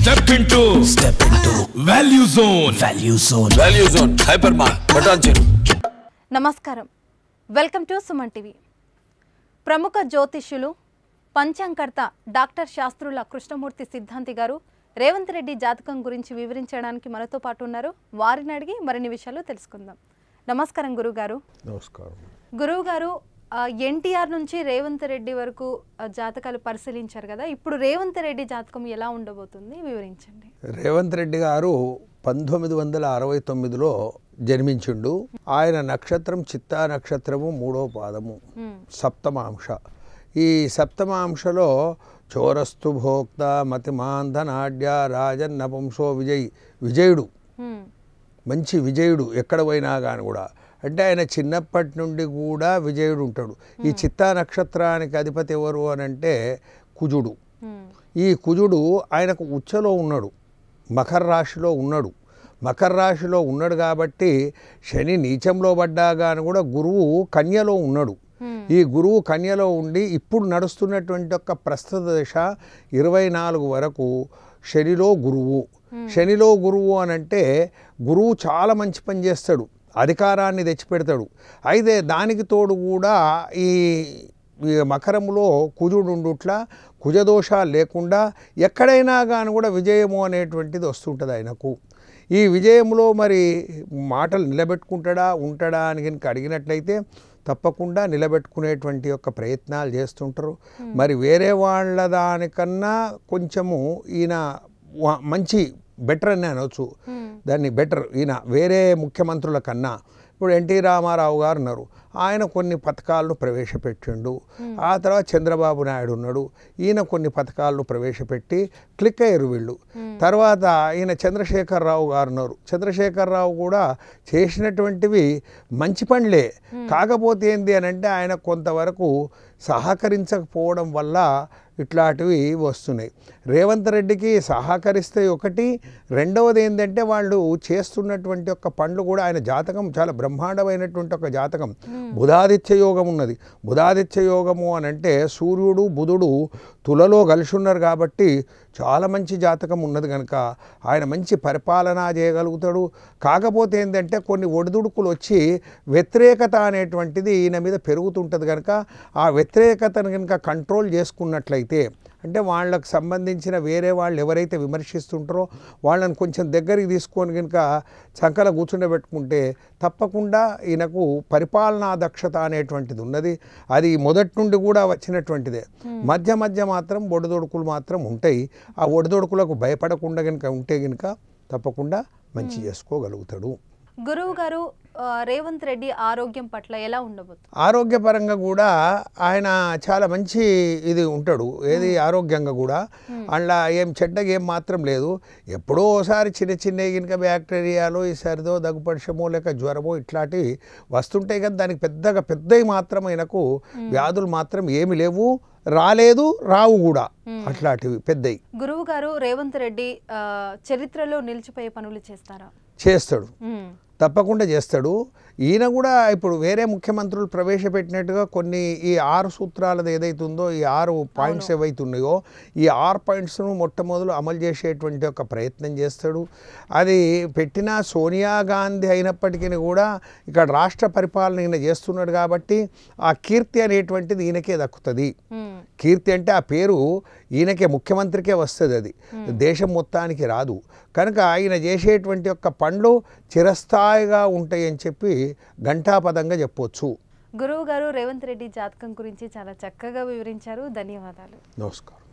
Step into Value Zone. Value Zone. Hypermart. Button. నమస్కారం. Welcome to Suman TV. ప్రముఖ జ్యోతిష్యులు పంచాంగకర్త doctor శాస్త్రుల కృష్ణమూర్తి సిద్ధాంతి గారు రేవంత్ రెడ్డి జాతకం గురించి వివరించడానికి మనతో పాటు ఉన్నారు. వారిని అడిగి మరిన్ని విషయాలు తెలుసుకుందాం. నమస్కారం గురుగారు. నమస్కారం. గురువుగారు, ఎన్టీఆర్ నుంచి రేవంత్ రెడ్డి వరకు జాతకాలు పరిశీలించారు కదా, ఇప్పుడు రేవంత్ రెడ్డి జాతకం ఎలా ఉండబోతుంది వివరించండి. రేవంత్ రెడ్డి గారు 1969లో జన్మించిండు. ఆయన నక్షత్రం చిత్తా నక్షత్రము 3వ పాదము, సప్తమాంశ. ఈ సప్తమాంశలో చోరస్తు భోక్త మతిమాంధనాడ్య రాజన్ నపుంసో విజయుడు, మంచి విజయుడు. ఎక్కడ పోయినా కానీ కూడా అంటే ఆయన చిన్నప్పటి నుండి కూడా విజయుడు ఉంటాడు. ఈ చిత్తా నక్షత్రానికి అధిపతి ఎవరు అని అంటే కుజుడు. ఈ కుజుడు ఆయనకు ఉచ్చలో ఉన్నాడు, మకర రాశిలో ఉన్నాడు. మకర రాశిలో ఉన్నాడు కాబట్టి శని నీచంలో పడ్డా కానీ కూడా గురువు కన్యలో ఉన్నాడు. ఈ గురువు కన్యలో ఉండి ఇప్పుడు నడుస్తున్నటువంటి ఒక ప్రస్తుత దశ 24 వరకు శనిలో గురువు. శనిలో గురువు అని అంటే గురువు చాలా మంచి పని చేస్తాడు, అధికారాన్ని తెచ్చిపెడతాడు. అయితే దానికి తోడు కూడా ఈ మకరంలో కుజుడు ఉండుట్లా కుజదోషాలు లేకుండా ఎక్కడైనా కానీ కూడా విజయము అనేటువంటిది వస్తుంటుంది ఆయనకు. ఈ విజయంలో మరి మాటలు ఉంటాడా అని కనుక అడిగినట్లయితే తప్పకుండా నిలబెట్టుకునేటువంటి యొక్క ప్రయత్నాలు చేస్తుంటారు. మరి వేరే వాళ్ళ దానికన్నా కొంచెము ఈయన మంచి బెటర్ అని అనవచ్చు. దాన్ని బెటర్ ఈయన వేరే ముఖ్యమంత్రుల కన్నా. ఇప్పుడు ఎన్టీ రామారావు గారు ఉన్నారు, ఆయన కొన్ని పథకాలను ప్రవేశపెట్టిండు. ఆ తర్వాత చంద్రబాబు నాయుడు ఉన్నాడు, ఈయన కొన్ని పథకాలను ప్రవేశపెట్టి క్లిక్ అయ్యారు వీళ్ళు. తర్వాత ఈయన చంద్రశేఖరరావు గారు ఉన్నారు, చంద్రశేఖరరావు కూడా చేసినటువంటివి మంచి పనులే. కాకపోతే ఏంది అని అంటే ఆయన కొంతవరకు సహకరించకపోవడం వల్ల ఇట్లాంటివి వస్తున్నాయి. రేవంత్ రెడ్డికి సహకరిస్తే ఒకటి, రెండవది ఏంటంటే వాళ్ళు చేస్తున్నటువంటి ఒక పనులు కూడా ఆయన జాతకం చాలా బ్రహ్మాండమైనటువంటి ఒక జాతకం. బుధాదిత్య యోగం ఉన్నది. బుధాదిత్య యోగము అని అంటే సూర్యుడు బుధుడు తులలో కలిసి ఉన్నారు కాబట్టి చాలా మంచి జాతకం ఉన్నది కనుక ఆయన మంచి పరిపాలన చేయగలుగుతాడు. కాకపోతే ఏంటంటే కొన్ని ఒడిదుడుకులు వచ్చి వ్యతిరేకత అనేటువంటిది ఈయన మీద పెరుగుతుంటుంది కనుక ఆ వ్యతిరేకతను కనుక కంట్రోల్ చేసుకున్నట్లయితే, అంటే వాళ్ళకు సంబంధించిన వేరే వాళ్ళు ఎవరైతే విమర్శిస్తుంటారో వాళ్ళని కొంచెం దగ్గరికి తీసుకొని కనుక చంకల కూర్చుండబెట్టుకుంటే తప్పకుండా ఈయనకు పరిపాలనా దక్షత అనేటువంటిది ఉన్నది. అది మొదటి నుండి కూడా వచ్చినటువంటిదే. మధ్య మధ్య మాత్రం ఒడిదొడుకులు మాత్రం ఉంటాయి. ఆ ఒడిదొడుకులకు భయపడకుండా కనుక ఉంటే కనుక తప్పకుండా మంచి చేసుకోగలుగుతాడు. గురువు గారు, రేవంత్ రెడ్డి ఆరోగ్యం పట్ల ఎలా ఉండబోతుంది? ఆరోగ్యపరంగా కూడా ఆయన చాలా మంచి ఇది ఉంటాడు. ఏది ఆరోగ్యంగా కూడా అందులో ఏం చెడ్డగా ఏం మాత్రం లేదు. ఎప్పుడో ఒకసారి చిన్న చిన్న కనుక బ్యాక్టీరియాలో ఈ సరిదో దగ్గుపడిషమో లేక జ్వరమో ఇట్లాంటివి వస్తుంటాయి కదా, దానికి పెద్దవి మాత్రం ఆయనకు వ్యాధులు మాత్రం ఏమి లేవు, రాలేదు, రావు కూడా అట్లాంటివి పెద్దవి. గురువు గారు, రేవంత్ రెడ్డి చరిత్రలో నిలిచిపోయే పనులు చేస్తారా? చేస్తాడు, తప్పకుండా చేస్తాడు. ఈయన కూడా ఇప్పుడు వేరే ముఖ్యమంత్రులు ప్రవేశపెట్టినట్టుగా కొన్ని ఈ 6 సూత్రాలది ఏదైతుందో, ఈ 6 పాయింట్స్ ఏవైతున్నాయో ఈ 6 పాయింట్స్ను మొట్టమొదలు అమలు చేసేటువంటి ఒక ప్రయత్నం చేస్తాడు. అది పెట్టిన సోనియా గాంధీ అయినప్పటికీ కూడా ఇక్కడ రాష్ట్ర పరిపాలన ఈయన చేస్తున్నాడు కాబట్టి ఆ కీర్తి అనేటువంటిది ఈయనకే దక్కుతుంది. కీర్తి అంటే ఆ పేరు ఈయనకే, ముఖ్యమంత్రికే వస్తుంది, అది దేశం మొత్తానికి రాదు. కనుక ఆయన చేసేటువంటి యొక్క పనులు చిరస్థాయిగా ఉంటాయి అని చెప్పి ఘంటాపదంగా చెప్పొచ్చు. గురువు గారు, రేవంత్ రెడ్డి జాతకం గురించి చాలా చక్కగా వివరించారు. ధన్యవాదాలు. నమస్కారం.